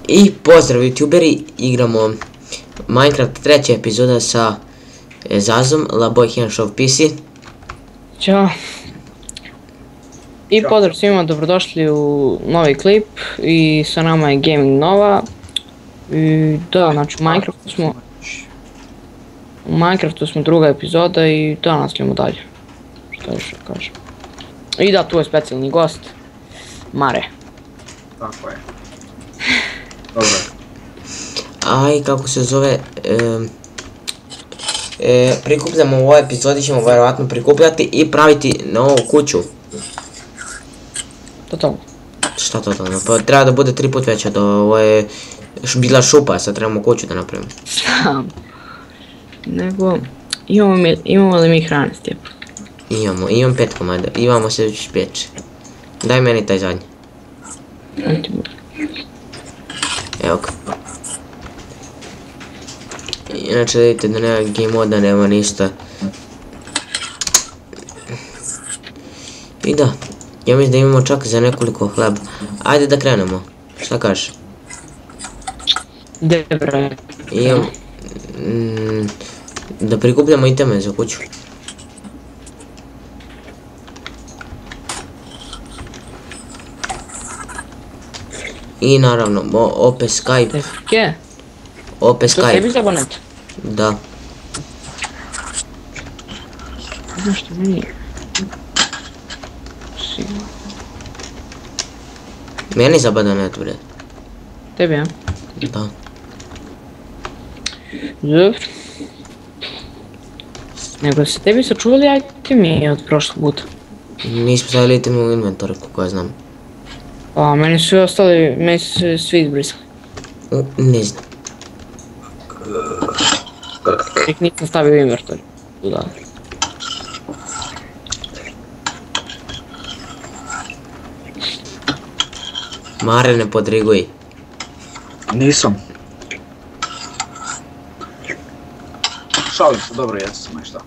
I pozdrav youtuberi, igramo Minecraft treća epizoda sa Zazom, LaBoy Henshov PC. Ćao. I pozdrav svima, dobrodošli u novi klip i sa nama je Gaming Nova. I da, znači u Minecraftu smo druga epizoda i da, nastavljamo dalje. Šta još da kažem. I da, tu je specijalni gost, Mare. Tako je. Dobro. Aj, kako se zove, prikupljamo u ovoj epizodi, ćemo vjerovatno prikupljati i praviti novu kuću. Totalno. Šta totalno? Pa treba da bude 3 put veća, ovo je bila šupa, sad trebamo kuću da napravimo. Sam. Nego, imamo li mi hrane, Stjepan? Imam 5 komada, imamo se već peče. Daj meni taj zadnji. Evo ga. Inače vidite da nema game moda, nema ništa. I da, ja mislim da imamo čak za nekoliko hleba. Ajde da krenemo, šta kažeš? Dobre. Imam... da prikupljamo iteme za kuću. I naravno, opet Skype. Gdje? Opet To tebi Skype. za abonet? Da. Znaš što meni? Sigurno. Meni zabada net, bre. Tebi, ja? Da. Dobro. Nego se tebi sačuvali itemi od prošlog puta. Nismo stavili iteme u inventor, kako ja znam. A meni su ostali, meni su se svi izbrisali. Ne znam. Ih nisam stavio u inventor. Da. Mare, ne podriguj. Nisam. Šalim se, dobro, jesu sam nešto.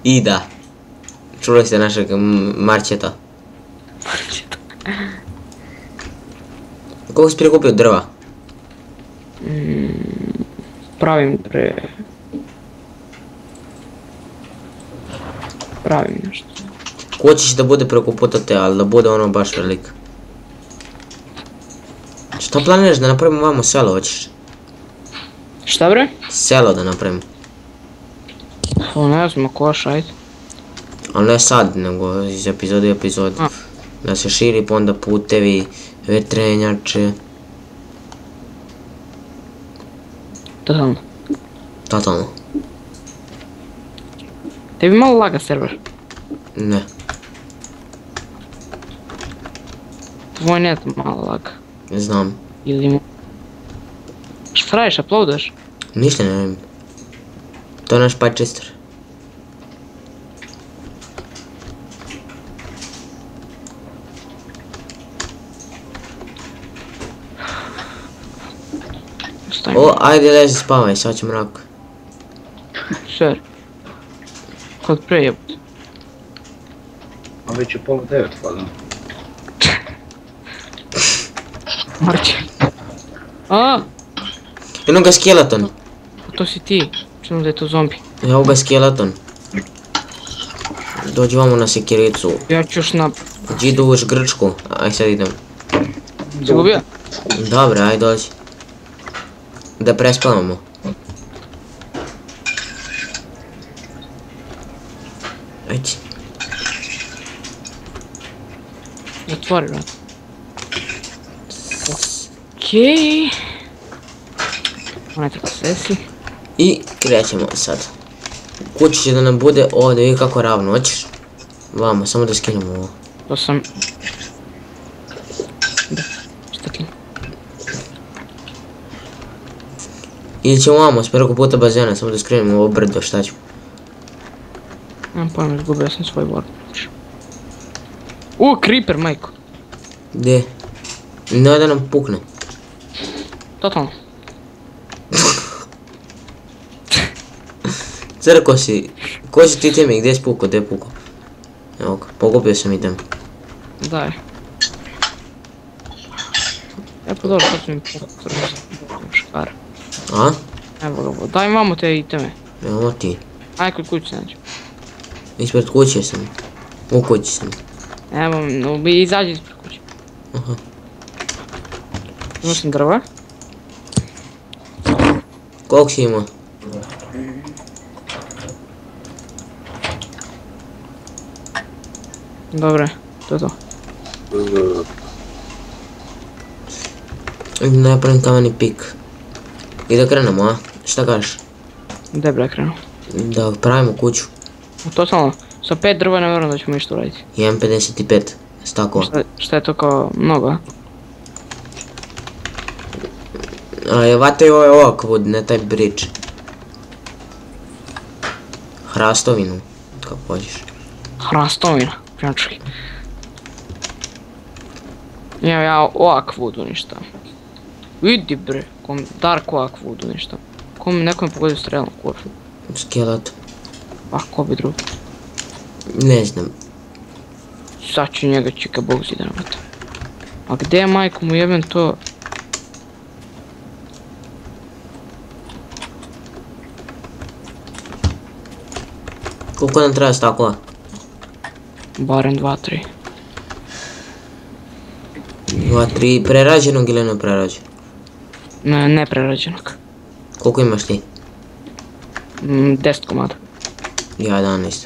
I da. Čuli ste našeg Marčeta. Koliko si prikupio drva? Pravim nešto. Hoćeš da bude preko puta te, ali da bude ono baš velik. Šta planiraš da napravimo vamo selo, hoćeš? Šta bre? Selo da napravimo. O ne znam, koš, ajde. Ali ne sad, nego iz epizode u epizod. Da se širi, pa onda putevi, vetrenjače. Totalno. Totalno. Tebi malo laga server. Ne. Tvoj net malo laga. Ne znam. Ili ima... Šta radiš, uploadaš? Ništa ne vidim. To je naš patchester. O, ajde lezi spavaj, sad će mrak. Sure. Kod pre jebut. A već je 8:30, pa da. Marće. A, Eno ga skeleton. to si ti. Čujem da je to zombi. Evo ga skeleton. Dođi vamo na sekiricu. Ja ću još na... Gdje uš Grčku. Aj sad idem. Si gubio? Dobre, aj dođi. Da prespavamo. Ajde. Zatvori, brat. Okej. Onaj tako sesi. I krećemo sad. Kući će da nam bude ovdje, vidi kako ravno, hoćeš? Vamo, samo da skinemo ovo. To sam... Da, šta ti? Ili ćemo vamo, s preko puta bazena, samo da skrenemo ovo brdo, šta ćemo? Nemam pojma, izgubio sam svoj bord. Creeper, majko. Gdje? Ne da nam pukne. Totalno. Crko si Koji su ti temi, gdje je spukao, gdje je pukao? Evo ga, pogubio sam idem. Daj. E pa dobro, sad ću mi potrebno škar. A? Evo ga, daj vamo te iteme. Evo ti. Aj kod kući nađu. Ispred kuće sam. U kući sam. Evo, izađi ispred kuće. Aha. Imao sam drva. Koliko si imao? Dobre, to je to. Idem da napravim kameni pik. I da krenemo, a? Šta kažeš? Gdje bi krenuo? Da pravimo kuću. Totalno, sa 5 drva ne vjerujem da ćemo ništa uraditi. Imam 55 stakova. Šta je to kao mnogo, a? Vataju ovaj oak wood, ne taj bridge. Hrastovinu, kako hoćeš. Hrastovina, pljački. Evo ja oak wood uništam. Vidi bre, dark oak wood uništam. Neko mi pogodio strelom kurvu. Skelet. Pa ko bi drugi? Ne znam. Sad ću njega čika bog zidramata. A gdje je majku mu jebem to? Koliko nam treba stakova? Barem 2-3. 2, 3, prerađenog ili ne prerađenog? Ne prerađenog. Koliko imaš ti? 10 komada. Ja 11.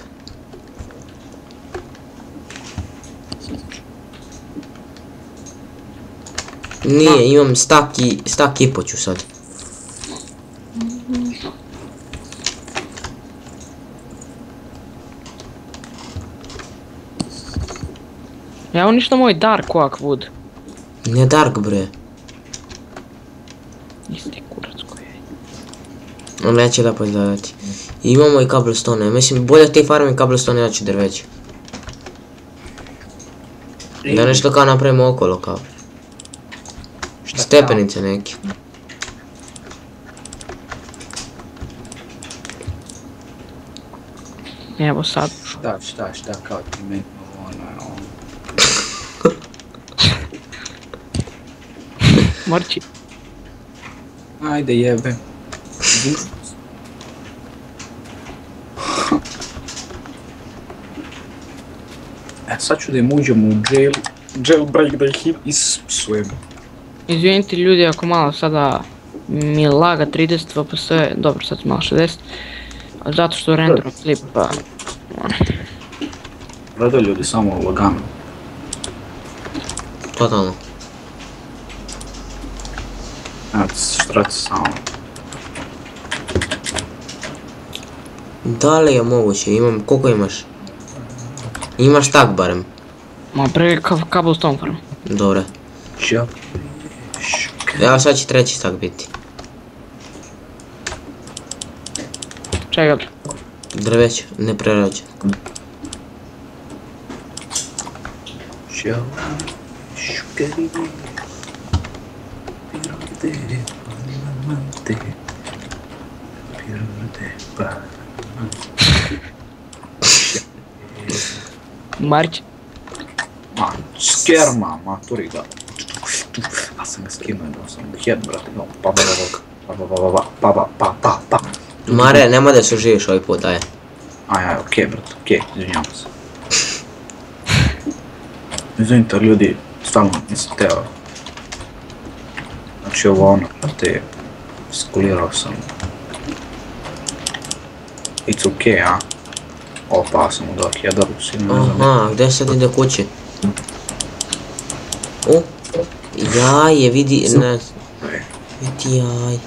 Nije, imam stak i poću sad. Ja uništam moj dark oak wood. Ne dark bre. Isti kurac koji je. On neće da podgledati. Imamo i cobblestone, mislim bolje ti farmi cobblestone, ja ću drveće. Da nešto kao napravimo okolo kao. Stepenice neke. Evo sad. Šta, kao ti meni ono. Morči. Ajde jebe. Sad ću da im uđem u jailbreak da ih ispsujem. Izvinite ljudi ako malo sada mi laga 30 fps, dobro sad malo 60. Zato što renderom klip pa... Gledaju ljudi samo lagano. Totalno. Evo ti se štraci samo. Da li je moguće, imam, koliko imaš? Imaš tak barem. Ma bre cobblestone farm. Dobro. Čap. Evo sad će treći tak biti. Čega bre? Drveće, ne prerađeno. Čap. Šukeri. Pirode. Palamante. Pirode. Palamante. Marć. Ma, skerma, maturi ga. A sam ga skinuo, da sam head, brate, no, pa. Mare, nemoj da se uživiš ovaj put, aj. Aj, okej, brate, okej, izvinjavam se. Izvinite, ljudi, stvarno nisam teo. Znači ovo ono, brate, skulirao sam. It's okej, a? Opa, sam u dok jedan, sigurno ne znam. Aha, gdje sad ide kući? Jaje, vidi, ne. Vidi jaj.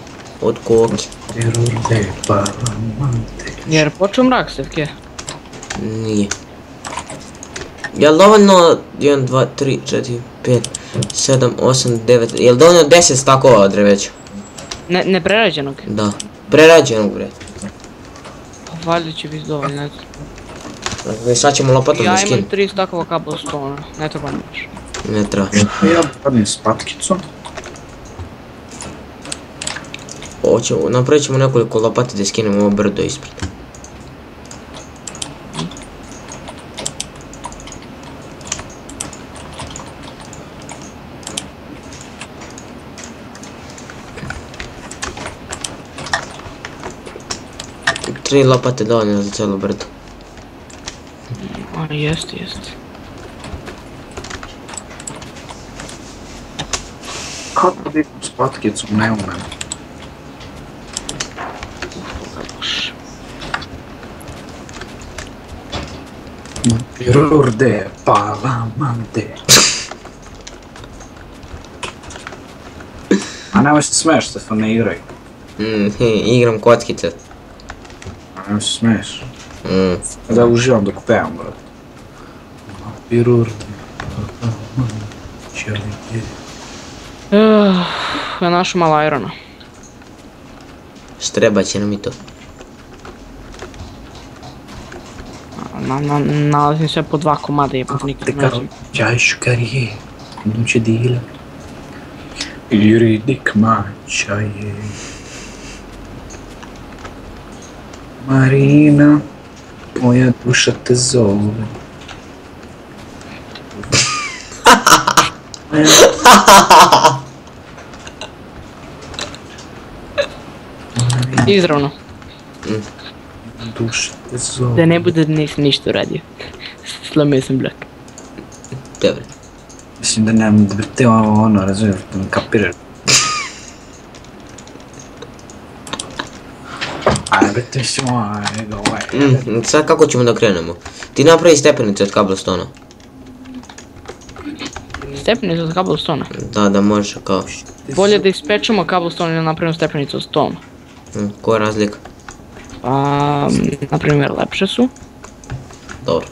Od koki. Pirode, palamante. Jer počeo mrak Stefke. Nije. Jel dovoljno 1, 2, 3, 4, 5, 7, 8, 9, jel dovoljno 10 stakova drveća? Ne prerađenog. Da. Prerađenog bre. Pa valjda će biti dovoljno, eto. Sad ćemo lopatom da Ja skinem. imam 3 stakova cobblestone, ne treba mi još. Ne treba. Ja padnem s patkicom. Napravit ćemo nekoliko lopati da skinemo ovo brdo ispred. 3 lopate dovoljno za cijelo brdo. A, jest. Kako da s patkicom ne umem? Loš. Pirurde, palamante. A nemoj se smiješ, Stefan, ne igraj. Igram kockice. A nemoj se smiješ. Da uživam dok pevam, brat. Pirurde, palamante. Ja našao malo irona. Štrebat će nam i to. Nalazim sve po 2 komada jebog nikad ne znam. Čajšu karije, nuće dila. Juridik mača je. Marina, moja duša te zove. Izravno. Duša te zove. Da ne bude da nisam ništa uradio. Slomio sam blok. Dobro. Mislim da nemam da te ono razumiješ, da ne kapiraš. Ajde, brate, mislim ovaj. Sad kako ćemo da krenemo? Ti napravi stepenice od cobblestone-a. Stepenicu od cobblestone-a. Da možeš kao... Bolje da ispečemo cobblestone ili napravimo stepenicu od stone. Koja je razlika? Pa, na primjer, lepše su. Dobro.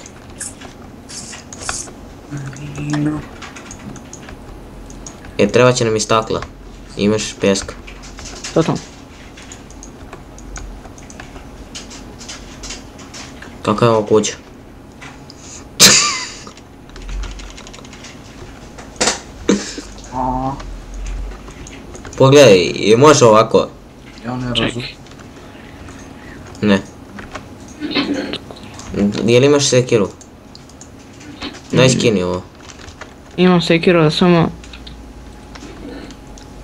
Treba će nam i stakla. Imaš peska. To. Kakva je ovo kuća? Pogledaj, može ovako? Ja ne razum. Ne. Jel imaš sekiru? Daj skini ovo. Imam sekiru da samo...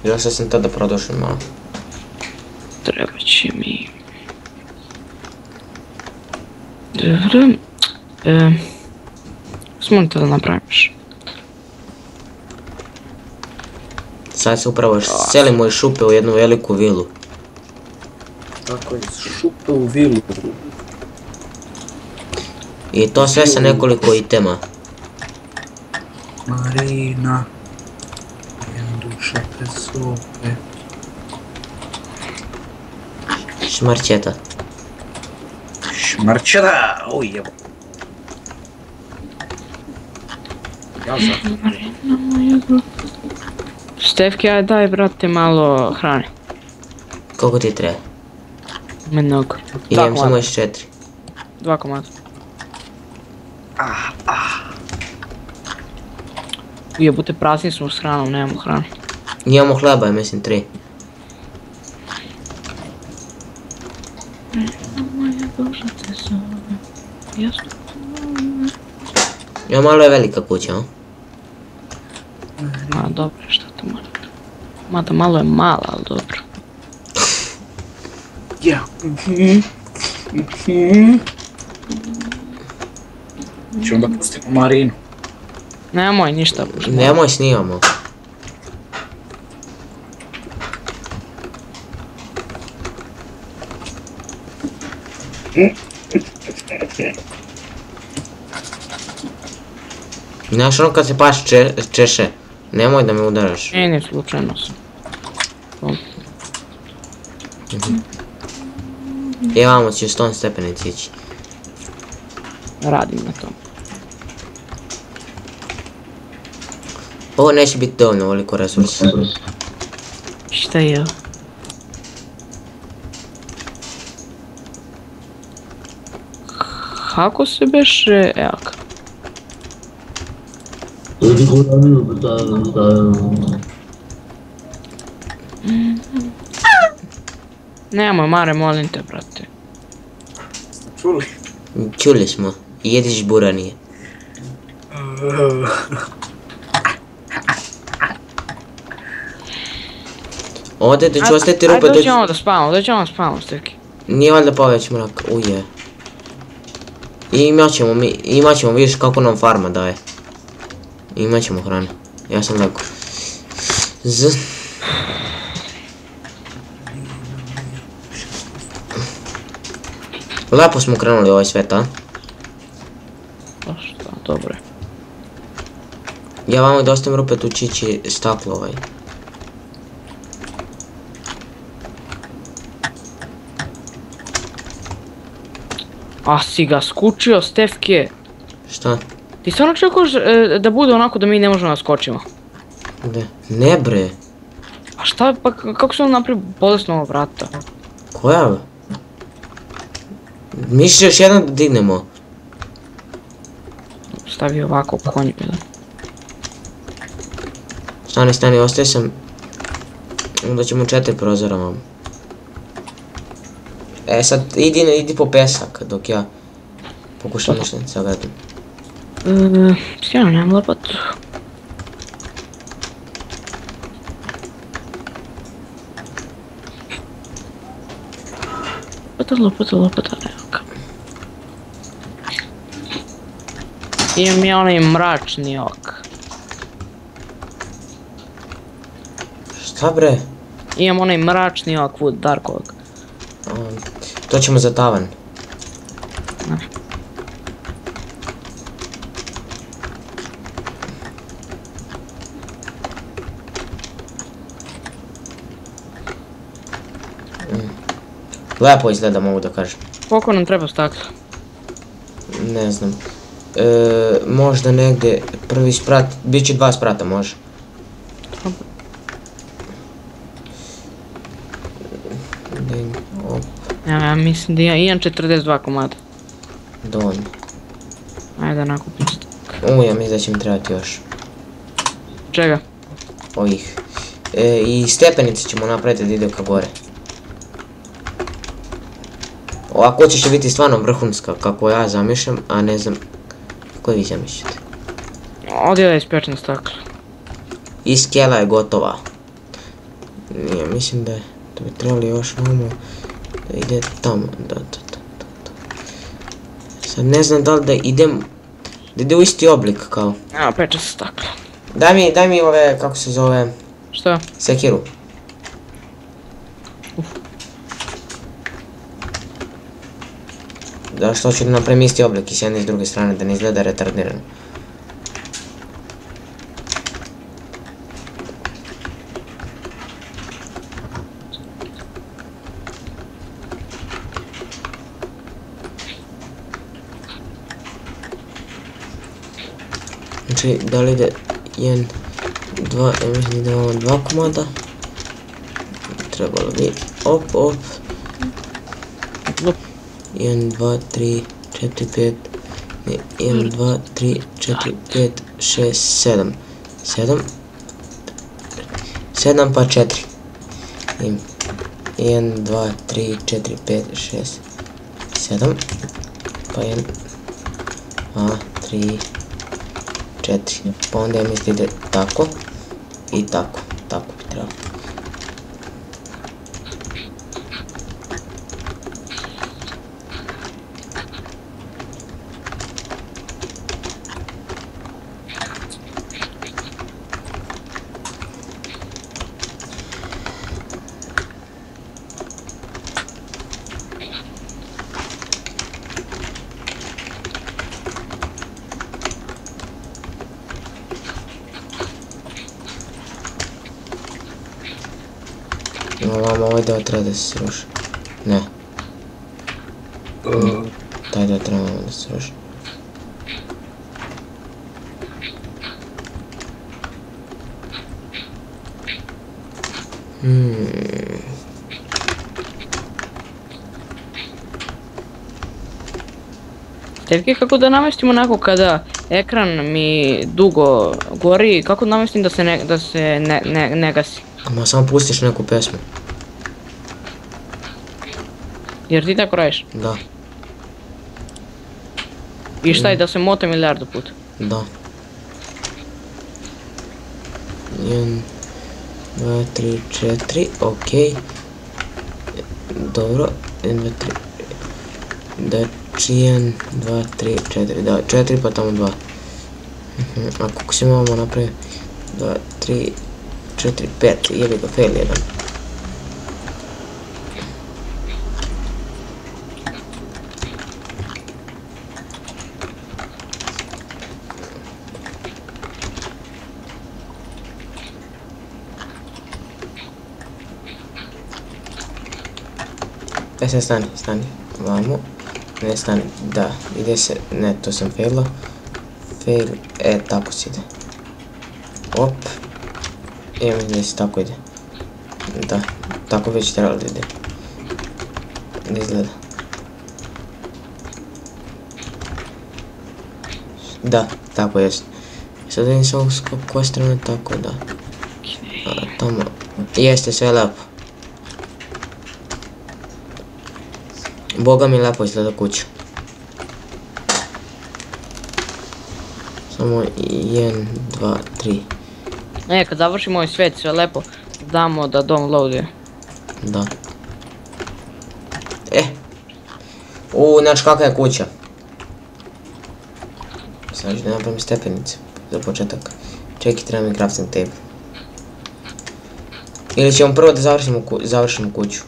Ja sam tada prodošao malo. Treba će mi... Dobro... Smo li to da napraviš? Sad se upravo selimo iz šupe u jednu veliku vilu. Tako je, šupe u vilu. I to sve sa nekoliko itema. Marina, moja duša te zove. Šmarčeta. Šmarčeta, oj jebo. Ja znam. Stefki, aj daj brate malo hrane. Koliko ti treba? Mnogo. I imam samo još 4. 2 komada. Ujebute, prazni smo s hranom, nemamo hrane. Imamo hleba, ja mislim 3. Ja, malo je velika kuća, o? Ma dobro, šta to mora? Mada malo je mala, ali dobro. Ja. Ćemo da pustimo Marinu. Nemoj ništa pušta. Nemoj snimamo. Znaš ono kad se paš češe, nemoj da me udaraš. Ne, slučajno sam. Vamo ću 100 stepenici ići. Radim na tom. Ovo neće biti dovoljno veliko resursa. Šta je ovo? Kako se beše, evo ga. Nemoj Mare, molim te brate. Čuli? Čuli smo, jediš buranije. Ovdje ću ostaviti rupe Ajde dođemo da spavamo, Stevki. Nije valjda poveć mrak, uje. I imat ćemo, vidiš kako nam farma daje. Imat ćemo hrane. Ja sam leko. Lepo smo krenuli ovaj svet, a? Pa šta, dobro je. Ja vamo da ostavim rupe tu čići staklo ovaj. A si ga skučio, Stefke. Šta? Ti stvarno čekaš da bude onako da mi ne možemo da skočimo? Gde? Ne bre. A šta, pa kako se on napravi bolesno ova vrata? Koja? Misliš još jedan da dignemo? Stavi ovako konj. Stani, ostaje sam. Onda ćemo 4 prozora vam. E sad, idi po pesak dok ja pokušam nešto sagledam. Sjajno, nemam lopatu. Lopata, evo ga. Imam ja onaj mračni ok. Šta bre? Imam onaj mračni ok, Wood Darkovog. To ćemo za tavan. Lepo izgleda, mogu da kažem. Koliko nam treba stakla? Ne znam. Možda negdje prvi sprat, bit će 2 sprata može. Ja mislim da imam 42 komada. Dovoljno. Ajde da nakupim stak. Ja mislim da će mi trebati još. Čega? Ovih. I stepenice ćemo napraviti da ide ka gore. Ovako će biti stvarno vrhunska kako ja zamišljam, a ne znam kako vi zamišljate. Ovdje da ispečem stakla. I skela je gotova. Ja mislim da bi trebali još malo da ide tamo. Sad ne znam da li da idem, da ide u isti oblik kao. Evo, peče se stakla. Daj mi ove, kako se zove, Šta? sekiru. Da što ću da napravim isti oblik i s jedne i s druge strane, da ne izgleda retardirano. Znači, da li ide 1, 2, ja mislim da imamo 2 komada. Trebalo bi, op. 1, 2, 3, 4, 5, 1, 2, 3, 4, 5, 6, 7, 7 pa 4. 1, 2, 3, 4, 5, 6, 7, pa 1, 2, 3, 4, pa onda ja mislim ide tako i tako bi trebalo. Ovamo ovaj deo treba da se sruši. Ne. Taj deo treba da se sruši. Stefke, kako da namestim onako kada ekran mi dugo gori, kako da namestim da se ne gasi? Ma samo pustiš neku pesmu. Jer ti tako radiš? Da. I šta je da se mota milijardu puta? Da. 1, 2, 3, 4, okej. Dobro. 1, 2, 3. Znači 1, 2, 3, 4, da, 4 pa tamo 2. A koliko se imamo napraviti? 2, 3, 4, 5, jebi ga, fail 1. Sad stani, vamo, ne stani, da, ide se, ne, to sam failao, fail, tako se ide, op, mislim se tako ide, da, tako već trebalo da ide, da izgleda, da, tako jest, sad vidim s ovog koje strane, tako da, tamo, jeste sve lepo. Boga mi lepo izgleda kuća. Samo 1, 2, 3. Ne, kad završimo ovaj svet sve lepo, damo da downloaduje. Da. Znači kakva je kuća? Sad ću da napravim stepenice za početak. Čekaj, treba mi crafting table. Ili ćemo prvo da završimo kuću.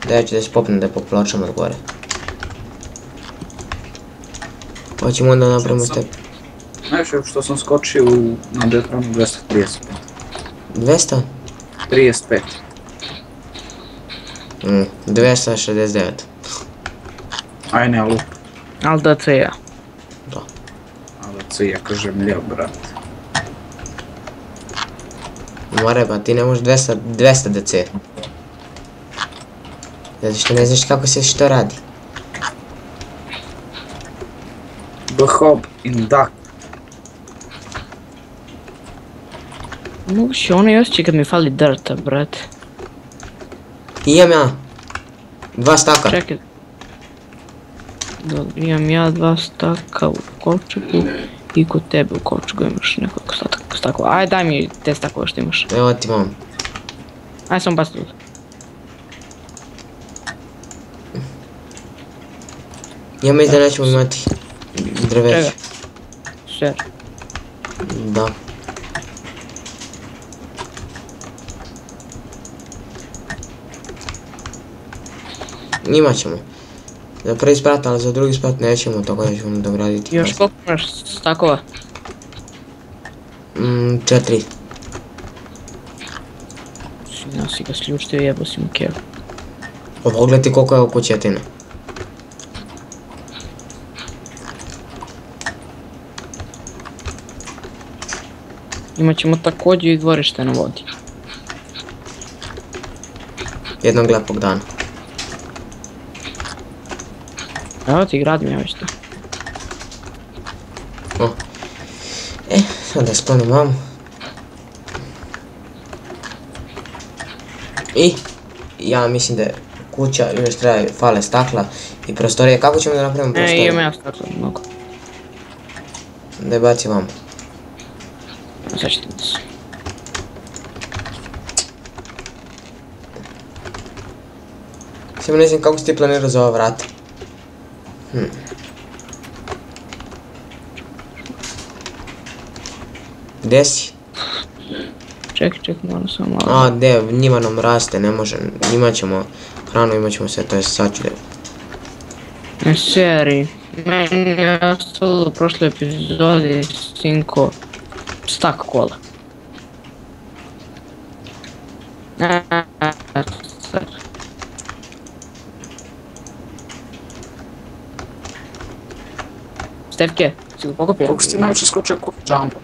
Da ja ću da se popnem da popločam od gore. Pa ćemo onda napravimo step. Znaš što sam skočio na Detronu 235. 200? 35. 269. Aj ne lup. Al da to ja. Da. Ali co ja kažem ljev, brat. More, pa ti ne možeš 200 DC. Zato što ne znaš kako se što radi. Bhob in duck. Moguće ono osjećaj kad mi fali drta, brate. Imam ja. 2 staka. Čekaj. Dobro, imam ja 2 staka u kovčegu i kod tebe u kovčegu imaš nekoliko stakova. Ajde daj mi te stakove što imaš. Evo ti mam. Ajde samo baci tu. Ja mislim da nećemo imati drveće. Čega? Sve. Da. Imat ćemo. Za prvi sprat, ali za drugi sprat nećemo, tako da ćemo dograditi. Još koliko imaš stakova? 4. Ja si ga sljučtio, jebo si mu kevu. Pogledaj koliko je ovo kućetina. Imat ćemo također i dvorište na vodi. Jednog lepog dana. Evo ti gradim ja već to. Sad da sklonim vamo. I ja mislim da je kuća, još treba fale stakla i prostorije. Kako ćemo da napravimo prostorije? Imam ja stakla mnogo. Da je baci vamo. Sad ćete da se. Samo ne znam kako si ti planirao za ova vrata. Gdje si? Čekaj, moram samo malo. A, gdje, njima nam raste, ne može, imat ćemo hranu, imat ćemo sve, to je sad ću da... Ne seri, meni je ostalo u prošloj epizodi sinko stak kola. Stefke, si ga pokopio? Koliko si ti najviše skočio kod jumpa?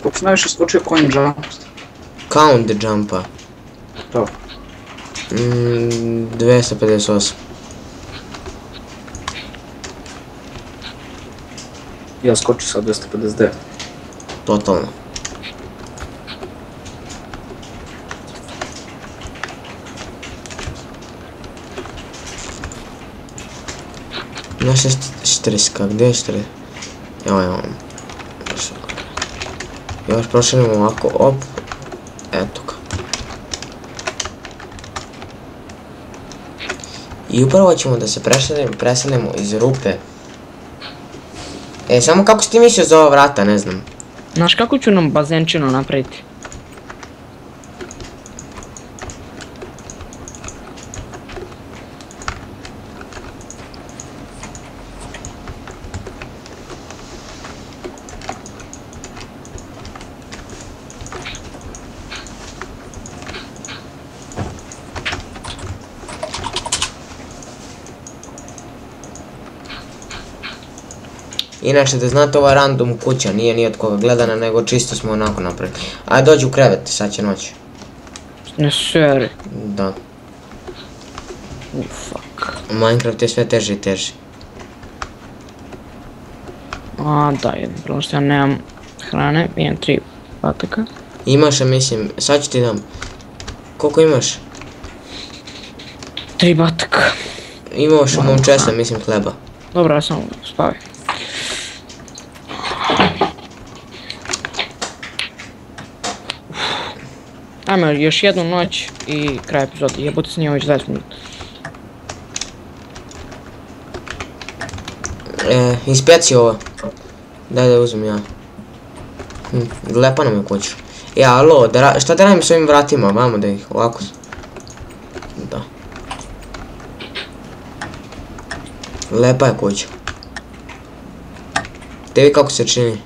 Koliko si najviše skočio coin jump? Count jumpa. To. 258. Ja skočio sa 259. Totalno. Naša štreska, gdje je štreska? Evo. Još proširimo ovako, op. Eto ga. I upravo ćemo da se preselimo iz rupe. E, samo kako si ti mislio za ova vrata, ne znam. Znaš kako ću nam bazenčinu napraviti? Inače da znate, ova random kuća nije ni od koga gledana, nego čisto smo onako napravili. Ajde dođi u krevet, sad će noć. Ne seri. Da. Fuck. Minecraft je sve teži i teži. A da, jedno problem što ja nemam hrane, imam 3 pataka. Imaš, mislim, sad ću ti dam. Koliko imaš? 3 bataka. Imaš u mom čestu, mislim, hleba. Dobro, ja samo spavi. Ajmo još jednu noć i kraj epizode, jebote snimam već 20 minuta. Inspeci ovo. Daj da uzmem ja. Lepa nam je kuća. Alo, šta da radim s ovim vratima, vamo da ih ovako... Da. Lepa je kuća. Te vi kako se čini?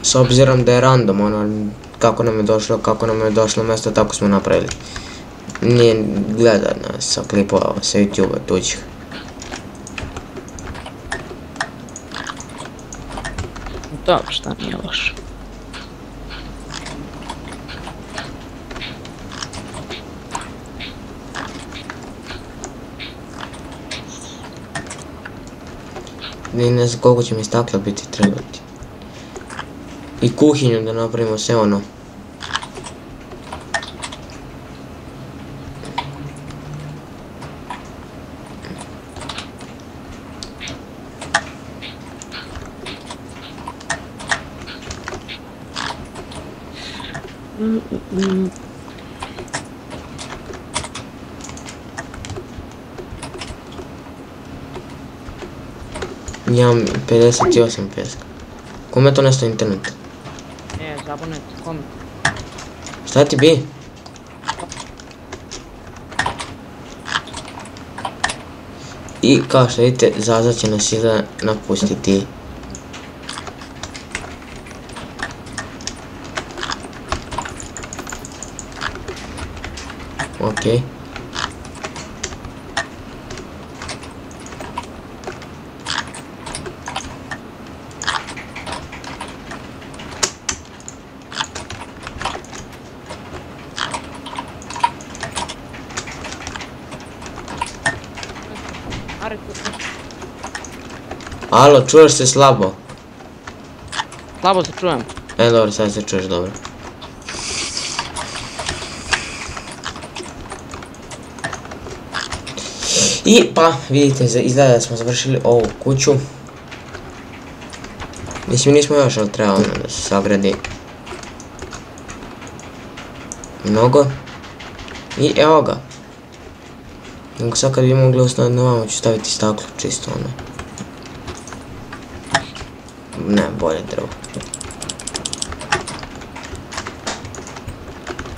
S obzirom da je random, ono, kako nam je došlo mjesto, tako smo napravili. Nije gledano sa klipova, sa YouTube-a tuđih. Dobro, šta nije loše. Ne znam koliko će mi stakla biti trebati. I kuhinju da napravimo sve ono. Imam 58 pjeska. Kome to nestao internet? Zabonet, kome? Šta ti bi? I kao što vidite, Zaza će nas izgleda napustiti. Okej. Alo, čuješ se slabo? Slabo se čujem. Dobro, sad se čuješ dobro. I pa, vidite, izgleda da smo završili ovu kuću. Mislim, nismo još, ali treba ono da se sagradi mnogo. I evo ga. Nego sad kad bi mogli ostaviti na vama ću staviti staklo, čisto ono. Ne, bolje drvo.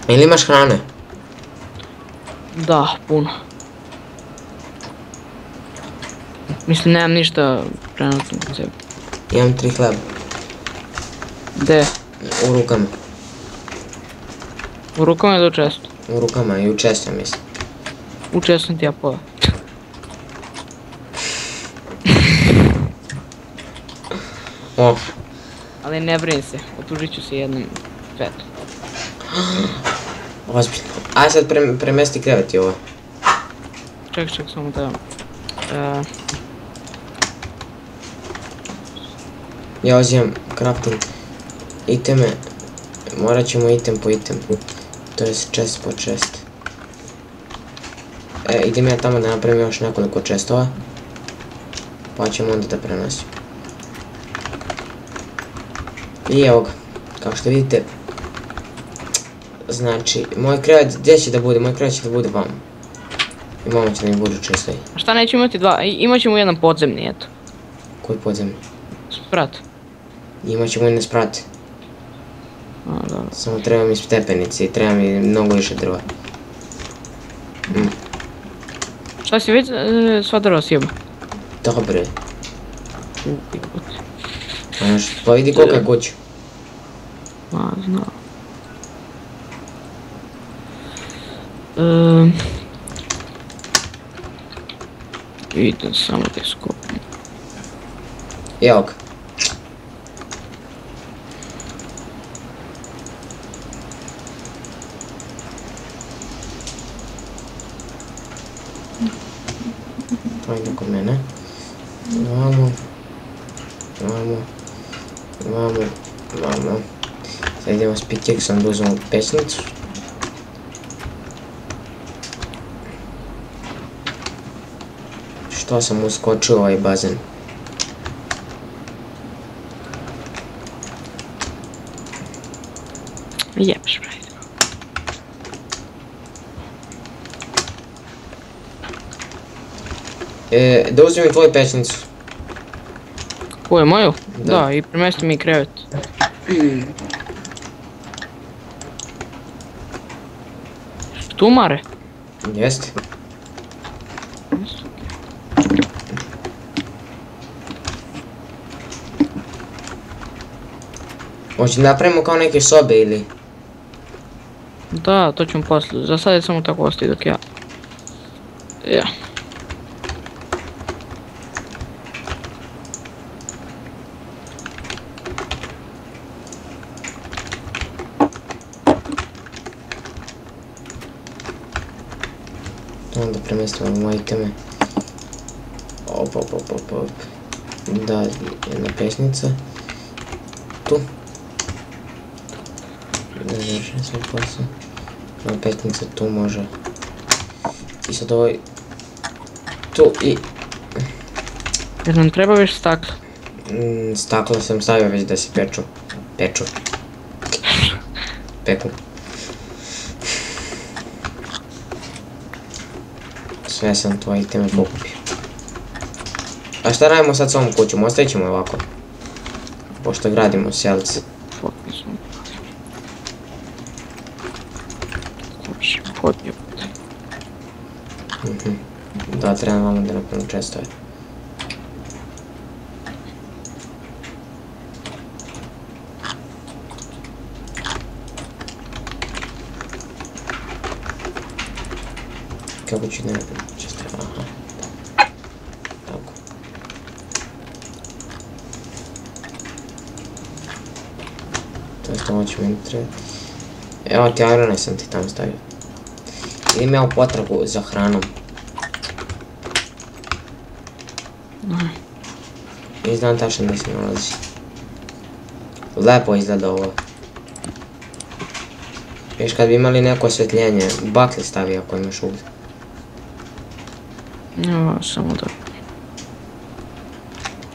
Ili imaš hrane? Da, puno. Mislim, nemam ništa trenutno na sebi. Imam 3 hleba. Gde? U rukama. U rukama ili u čestu? U rukama i u čestu, mislim. U čestu sam ti ja pola. O. Ali ne brini se, otužit ću se jednom petu. Ozbiljno. Ajde sad premesti krevet i ovo. Ček, samo da... Ja uzimam crafting iteme. Morat ćemo item po item. To je chest po chest. Idem ja tamo da napravim još nekoliko chestova. Pa ćemo onda da prenosim. I evo ga. Kao što vidite, Znači, moj krevet, gdje će da bude? Moj krevet će da bude vamo. I vamo će da mi budu čestoji. A šta nećemo imati dva? Imat ćemo jedan podzemni, eto. Koji podzemni? Sprat. Imat ćemo i ne sprati. A, dobro. Samo treba mi stepenice i treba mi mnogo više drva. Šta si već sva drva sjeba? Dobro je. Pa vidi koliko je kuća. A, znam. Idem samo da iskopim. Evo ga. Ajde kod mene. Vamo. Sad idemo s piteksom da uzmemo pesnicu. Što sam uskočio ovaj bazen? Jebeš, brajde. Da uzmem tvoju pesnicu. Koju, moju? Da. Da, i premesti mi krevet. Štumare? Jeste. Hoće da napravimo kao neke sobe ili? Da, to ćemo poslije. Za sad je samo tako ostaje dok ja... Ja. Onda premestimo moje iteme. Op. Da, jedna pesnica. Tu. Da završim svoj posao. Jedna pesnica tu može. I sad ovaj... Tu i... Jer nam treba više stakla. Stakla sam stavio već da se peču. Peku. Sve sam tvoje iteme pokupio. A šta radimo sad s ovom kućom? Ostavit ćemo je ovako. Pošto gradimo sjelce. Da, trebam vama da napravim čestove. Kako ću ne napravim čestove? Aha. Tako. To je što ću meni trebati. Evo ti irone sam ti tam stavio. Idem ja u potragu za hranom. I znam tačno gdje se nalazi. Lepo izgleda ovo. Viš kad bi imali neko osvjetljenje, bakli stavi ako imaš ugled. Evo, samo da...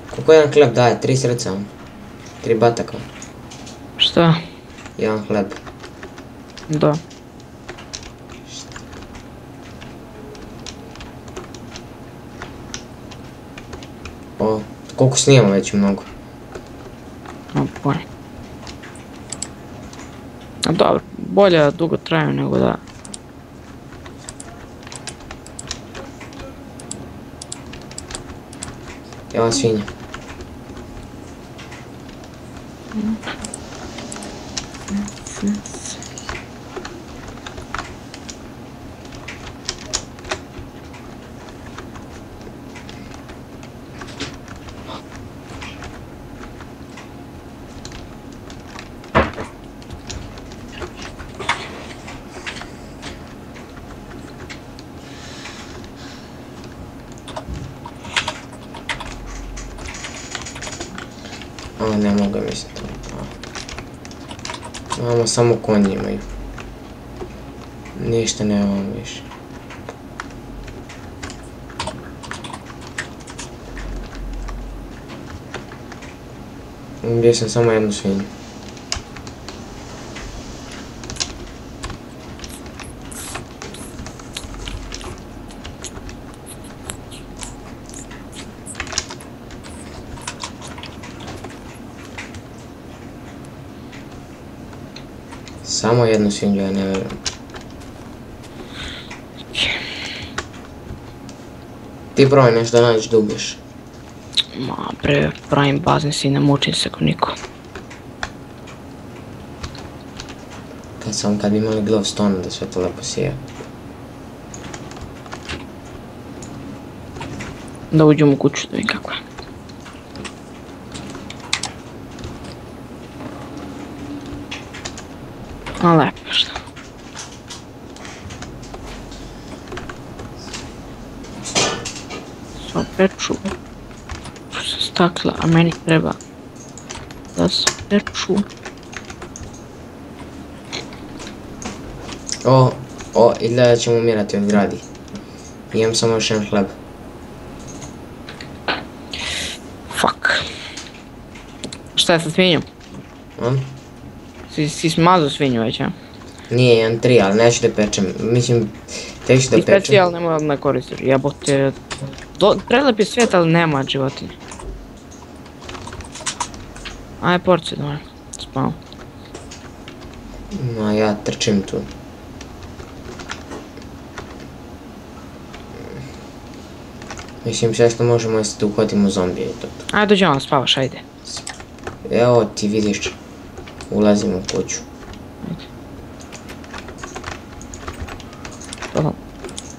Koliko jedan hleb daje? 3 srca? 3 bataka? Šta? Jedan hleb. Da. O, koliko snijemo već mnogo. O, bolje. A dobro, bolje da dugo traju nego da... Evo svinja. A, ne mogu mislim to. Imamo samo konji imaju. Ništa nemamo više. Ubio sam samo jednu svinju. Samo jednu svinju, ja ne vjerujem. Ti probaj nešto da nađeš da ubiješ. Ma bre, pravim bazen si, ne mučim se ko niko. Kad bi imali glowstone da sve to lepo sije. Da uđem u kuću da vidim kako je. A lepo što. Sva peču. Sa stakla, a meni treba da se peču. Izgleda da ćemo umirati od gradi. Imam samo još jedan hleb. Fuck. Šta je sa svinjom? Si smazao svinju već, a? Nije 1-3, ali neću da pečem. Mislim, tek ću da I pečem. specijal nemoj da ne koristiš, jebote. Prelep je svijet, ali nema životinje. Aj, porcije dole, spavam. Ma ja trčim tu. Mislim, sve što možemo jeste da uhvatimo zombije i to. Ajde, dođemo, spavaš, ajde. Evo ti vidiš, ulazimo u kuću.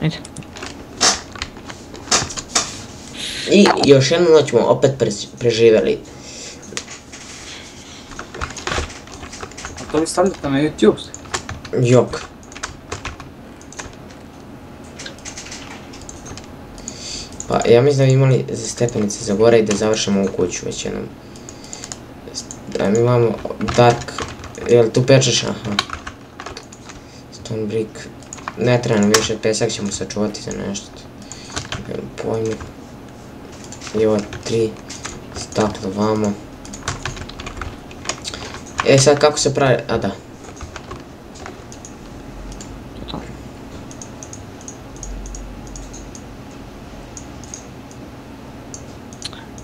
Ajde. I još jednu noć smo opet preživjeli. A to vi stavljate na YouTube? Jok. Pa ja mislim da bi imali za stepenice za gore i da završimo ovu kuću već jednom. Da mi imamo dark, jel tu pečeš? Aha. Stone brick. Ne treba nam više, pesak ćemo sačuvati za nešto. Nemam pojma. I ovo 3 staklo vamo. E sad kako se pravi, a da.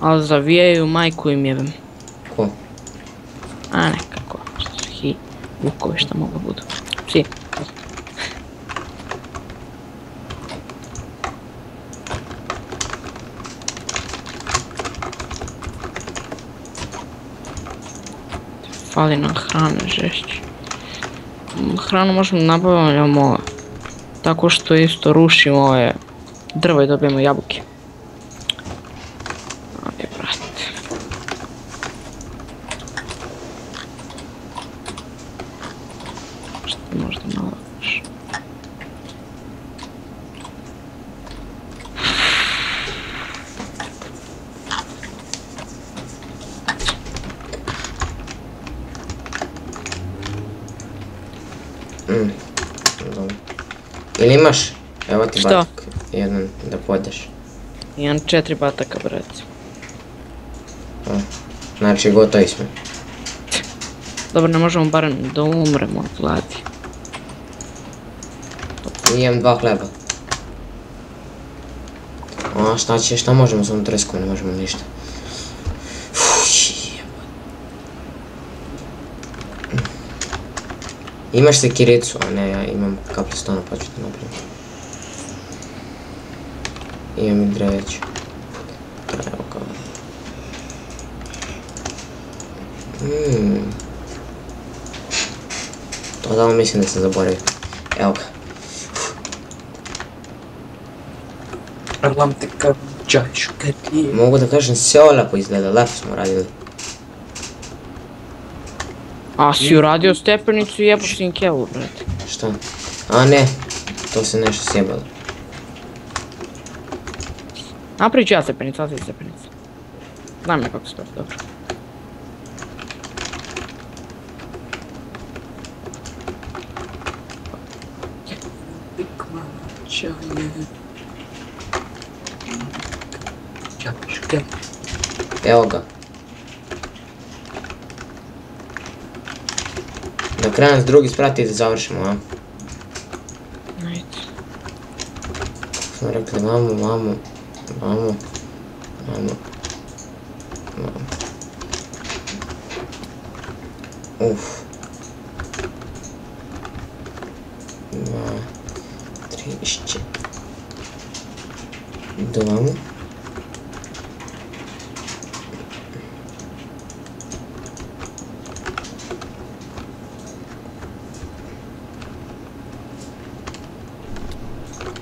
Ali zavijaju majku im jebem. Ko? A nekako, što su vukovi što mogu budu. Psi. Fali nam hrane žešće. Hranu možemo nabavljamo tako što isto rušimo ove drvo i dobijemo jabuke. Ajde, brate. Što možda malo još. Ili imaš? Evo ti Što? batak, jedan da podeš. Imam 4 bataka, brate. Znači gotovi smo. Dobro, ne možemo barem da umremo od gladi. Imam 2 hleba. A šta možemo s ovom treskom, ne možemo ništa. Imaš sekiricu, a ne, ja imam kaplistona pa ću to napraviti. Imam i drveć. Evo kao. To da mislim da sam zaboravio. Evo ga. Gledam te kako čaš, kaj ti je. Mogu da kažem, sve ovo lepo izgleda, lepo smo radili. A si uradio stepenicu i jebo si im kevu, brate. Šta? A ne, to se nešto sjebalo. Napravit ću ja stepenicu, a ti stepenicu. Znam me kako se pravi, dobro. Evo ga. Da krenem s drugi sprat i da završimo, a? Ajde. Smo rekli vamo. 2, 3, 4. Do vamo.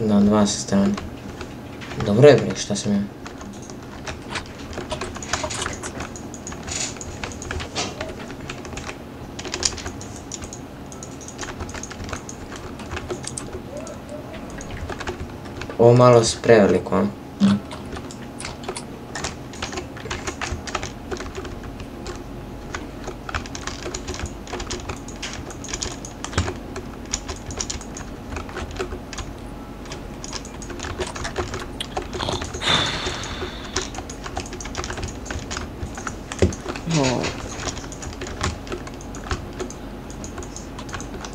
Na dva sa strane. Dobro je bre, šta sam ja? Ovo malo s preveliko, a?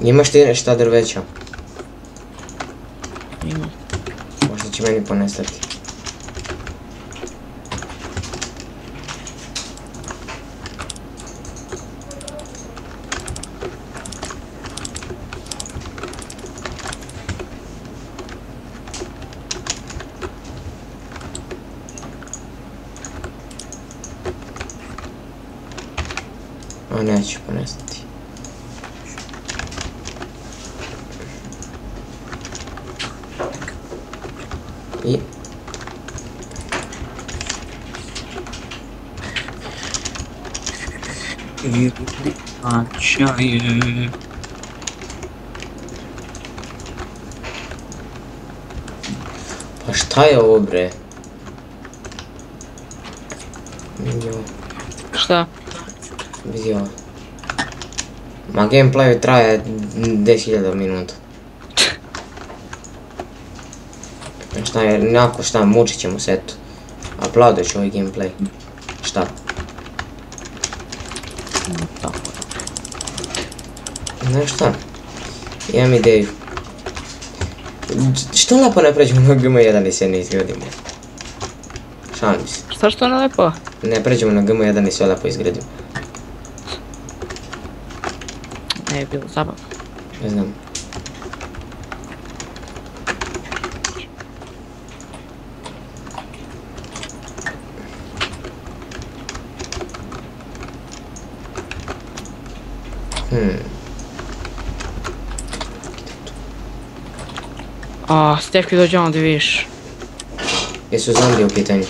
Imaš ti šta drveća? Ima. Možda će meni ponestati. A neću ponestati. I... Pa šta je ovo bre? Vidio. Šta? Vidio. Ma gameplay traje 10.000 minuta. Šta je, nakon šta, mučit ćemo se, eto. Aplaudit ću ovaj gameplay. Šta? Tako. Znaš šta? Imam ideju. Što lepo ne pređemo na GM1 i se ne izgradimo? Šalim se. Šta što ne lepo? Ne pređemo na GM1 i sve lepo izgradimo. Ne je bilo zabavno. Ne znam. A, Stefki dođemo da vidiš. Jesu zombi u pitanju?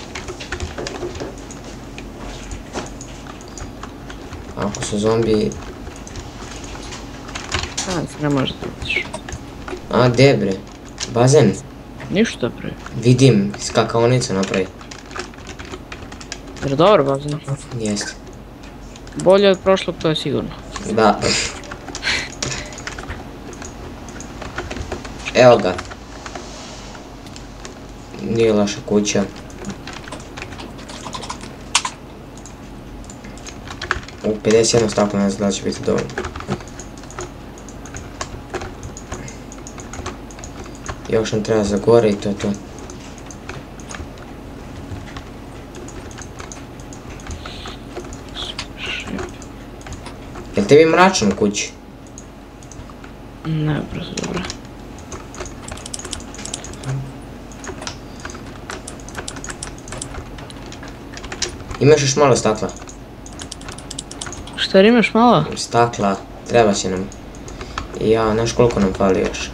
Ako su zombi... Ne možeš da vidiš. A, gdje bre? Bazen? Ništa bre. Vidim, skakaonicu napravi. Jer dobro bazno. Jeste. Bolje od prošlog, to je sigurno. Da. Evo ga. Nije loša kuća. U 51 staklo, ne znam da li će biti dovoljno. Još nam treba za gore i to je to. Jel tebi mračno u kući? Ne, brzo, dobro. Imaš još malo stakla? Šta imaš malo? Stakla, treba će nam. Ja, znaš koliko nam fali još?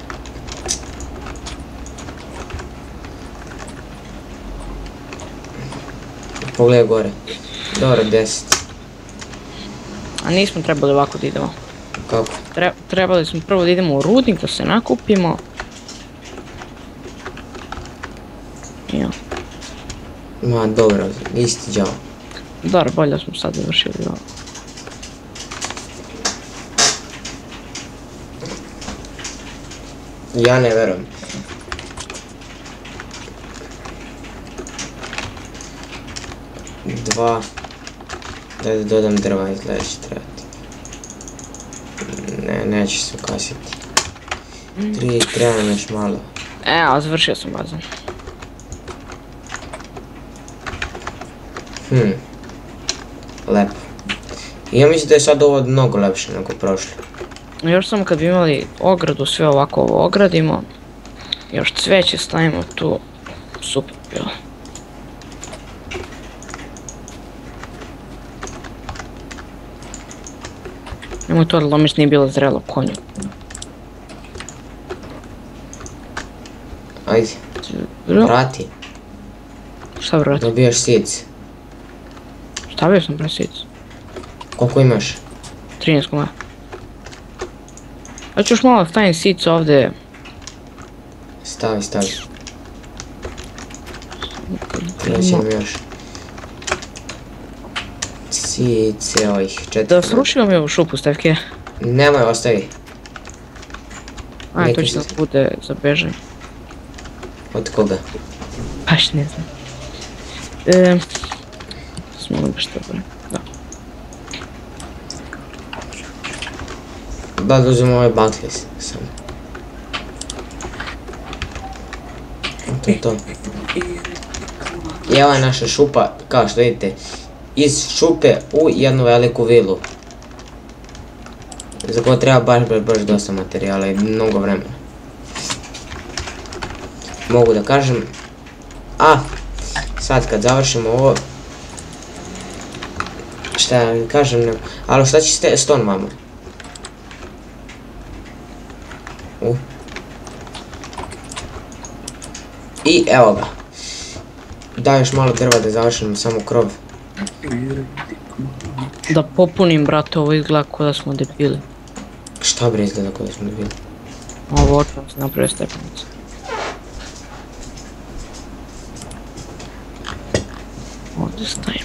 Pogledaj gore. Dobro, 10. A nismo trebali ovako da idemo. Kako? Trebali smo prvo da idemo u rudnik, da se nakupimo. Ja. Ma, dobro, isti džavo. Dobro, bolje smo sad završili ovo. Ja ne verujem. Dva. Daj da dodam drva, izgleda će trebati. Ne, neće se ukasiti. 3, treba nam još malo. Evo, završio sam bazen. Lepo. I ja mislim da je sad ovo mnogo lepše nego prošlo. Još samo kad bi imali ogradu, sve ovako ovo ogradimo. Još cveće stavimo tu. Super bilo. Nemoj to da lomiš, nije bilo zrelo konju. Ajde, vrati. Šta vrati? Dobijaš seeds. Stavio sam presic. Koliko imaš? 13 komada. Ja ću još malo stavim seeds ovdje. Stavi. Krećemo još. Seeds, evo ih, 4. Da srušimo mi ovu šupu, Stefke. Nemoj, ostavi. Aj, to će nam bude za bežanje. Od koga? Baš ne znam. Smo li baš dobro? Da. Da uzmemo ovaj buckles sam. To je to. I ova je naša šupa, kao što vidite, iz šupe u jednu veliku vilu. Za koju treba baš dosta materijala i mnogo vremena. Mogu da kažem, sad kad završimo ovo, šta da kažem, ali šta će stone mama? I evo ga. Daj još malo drva da završimo samo krov. Da popunim, brate, ovo izgleda kao da smo debili. Šta bre izgleda kao da smo debili? Ovo očnom se napravio stepenicu. Ovdje stavim.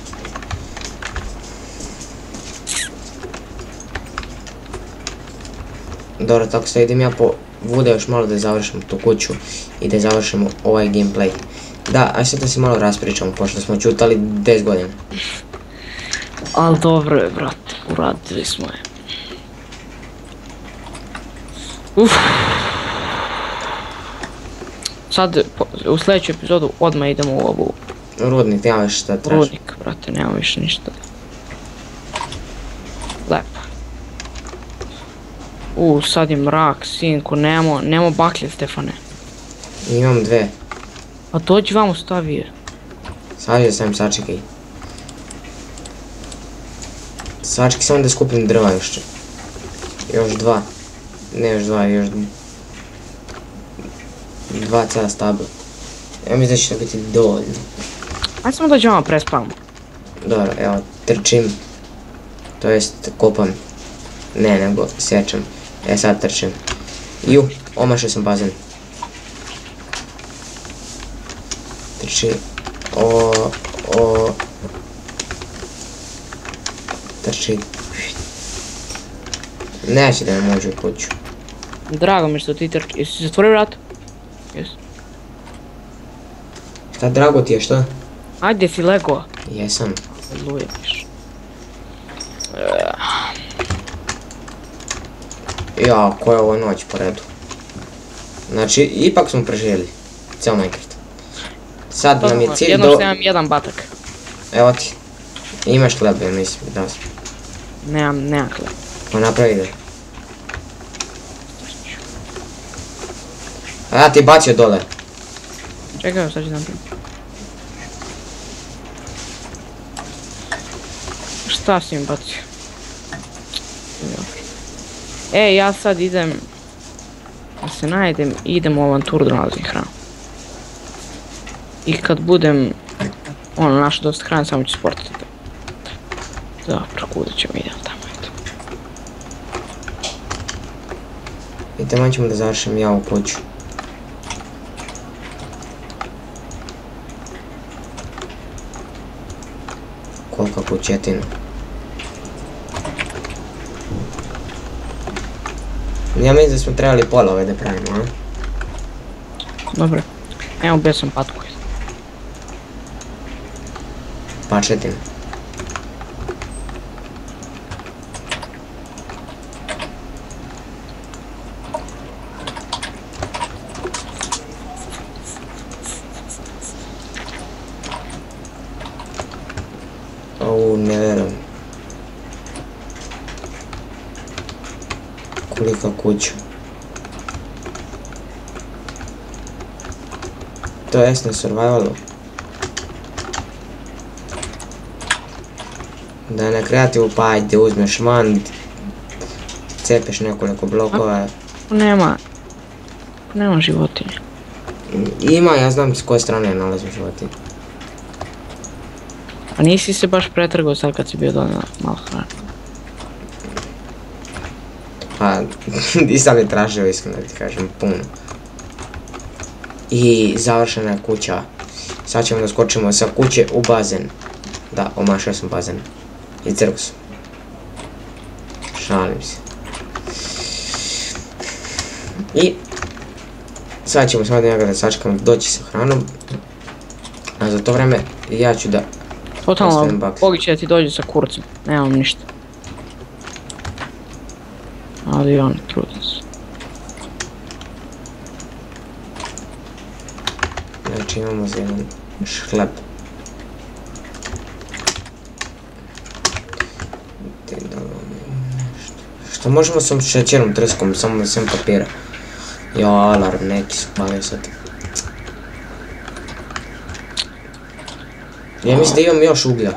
Dobro, tako sad idem ja po vude još malo da završimo tu kuću i da završimo ovaj gameplay. Da, aj sad da se malo raspričamo, pošto smo čutali 10 godina. Al dobro je, brate, uradili smo je. Sad, u sljedeću epizodu odmah idemo u ovu... Rudnik, nema više šta traži. Rudnik, brate, nema više ništa. Lepo. Sad je mrak, sinku, nemo baklje, Stefane. Imam 2. A dođi vamo stavi je. Stavio sam, sačekaj. Sačekaj samo da skupim drva još. Još 2. Ne još 2, još 2 cijela stabla. Ja mislim da će to biti dovoljno. Ajde samo dođi vamo prespavamo. Dobro, evo, trčim. To jest, kopam. Ne, nego sečem. Sad trčim. Omašao sam bazen. Trči. Trči. Neće da me mođu u kuću. Drago mi što ti trči. Jesi zatvorio vrat? Jes. Šta drago ti je, što? Ajde si lego. Jesam. Luje piš. Ja, koja je ovo noć po redu. Znači, ipak smo preživjeli. Cijel Minecraft. Sad nam je cilj jednom što imam jedan batak. Evo ti. Imaš hleb, ja mislim, da sam. Nemam hleb. Pa napravi ga. A ja ti bacio dole. Čekaj, sad ću napraviti. Šta si mi bacio? Ja sad idem da se najedem i idem u avanturu da nalazim hranu. I kad budem našao dosta hrane, samo ću sportiti. Dobro, kuda ćemo, idem tamo, eto. I tamo ćemo da završim ja u kuću. Kolika kućetina. Ja mislim da smo trebali pola ove da pravimo, a? Dobro. Evo, bez sam patku. Pačetina. Ne verujem. klikao kuću. To jest na survivalu. Da je na kreativu pa ajde uzmeš van, cepeš nekoliko blokova. Nema životinja. Ima, ja znam s koje strane nalazim životinje. A nisi se baš pretrgao sad kad si bio donio malo hrane? Pa, nisam je tražio iskreno da ti kažem, puno. I završena je kuća. Sad ćemo da skočimo sa kuće u bazen. Da, omašao sam bazen. I cirkus. Šalim se. I sad ćemo samo njega da sačekamo doći sa hranom. A za to vreme ja ću da Totalno, Bogi će da ti dođe sa kurcem, nemam ništa. Ali on trudim se. Znači imamo za jedan šhleb. Što možemo sa šećerom trskom, samo da sam papira. Jo, alarm neki su palio sad. Ja mislim da imam još uglja.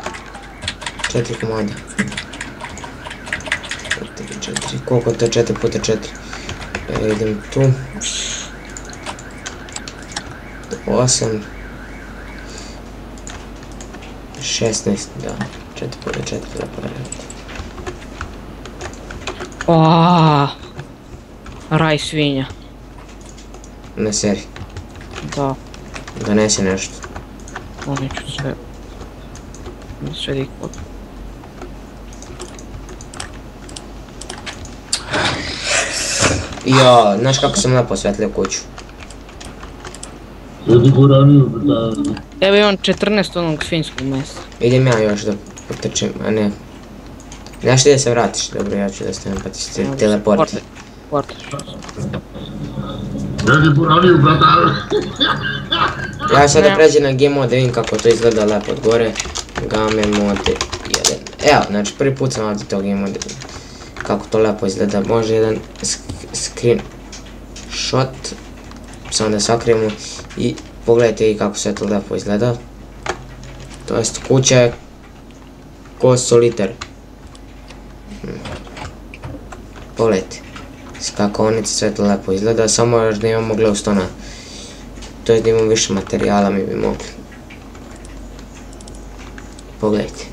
4 komada. 4, koliko to je 4 puta 4? Idem tu. 8. 16, da. 4 puta 4 zapravo. Raj svinja. Na seri. Da. Donesi nešto. Oni ću sve. Sve dikot. Jo, znaš kako sam lepo osvetlio kuću. Evo imam 14 onog svinjskog mesa. Idem ja još da potrčim, a ne. Znaš ti da se vratiš, dobro ja ću da stavim pa ti se teleporti. Ja sad da pređem na game mode da vidim kako to izgleda lepo od gore. Game mode 1. Evo, znači prvi put sam ovdje to game mode. Kako to lepo izgleda, može jedan screen shot. Samo da sakrijemo i pogledajte i kako sve to lepo izgleda. To jest kuća je ko solitaire. Pogledajte. Skakovnice, sve to lepo izgleda, samo još da imamo glowstone-a. To jest da imamo više materijala mi bi mogli. Pogledajte.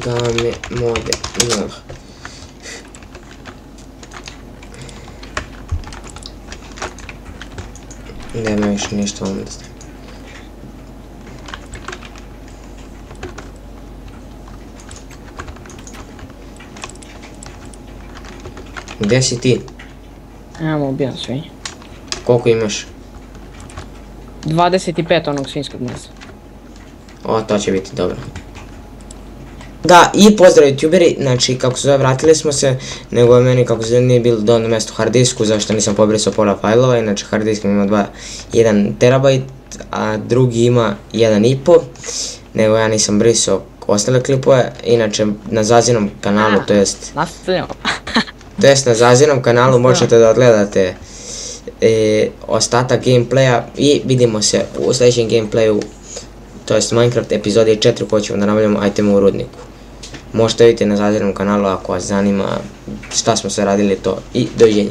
Game mode 0. Nema više ništa onda stavim. Gdje si ti? Evo ubijam svinju. Koliko imaš? 25 onog svinjskog mesa. O, to će biti dobro. Da, i pozdrav youtuberi, znači kako se zove, vratili smo se, nego je meni kako se zove nije bilo dovoljno mjesto u hard disku, zašto nisam pobrisao pola fajlova, inače hard disk ima 1 terabajt, a drugi ima 1,5, nego ja nisam brisao ostale klipove, inače na Zazinom kanalu, to jest na Zazinom kanalu možete da odgledate ostatak gameplaya i vidimo se u sljedećem gameplayu, to jest Minecraft epizode 4 koju ćemo da nabavljamo iteme u rudniku. Možete vidjeti na Zazinom kanalu ako vas zanima šta smo sve radili to i doviđenja.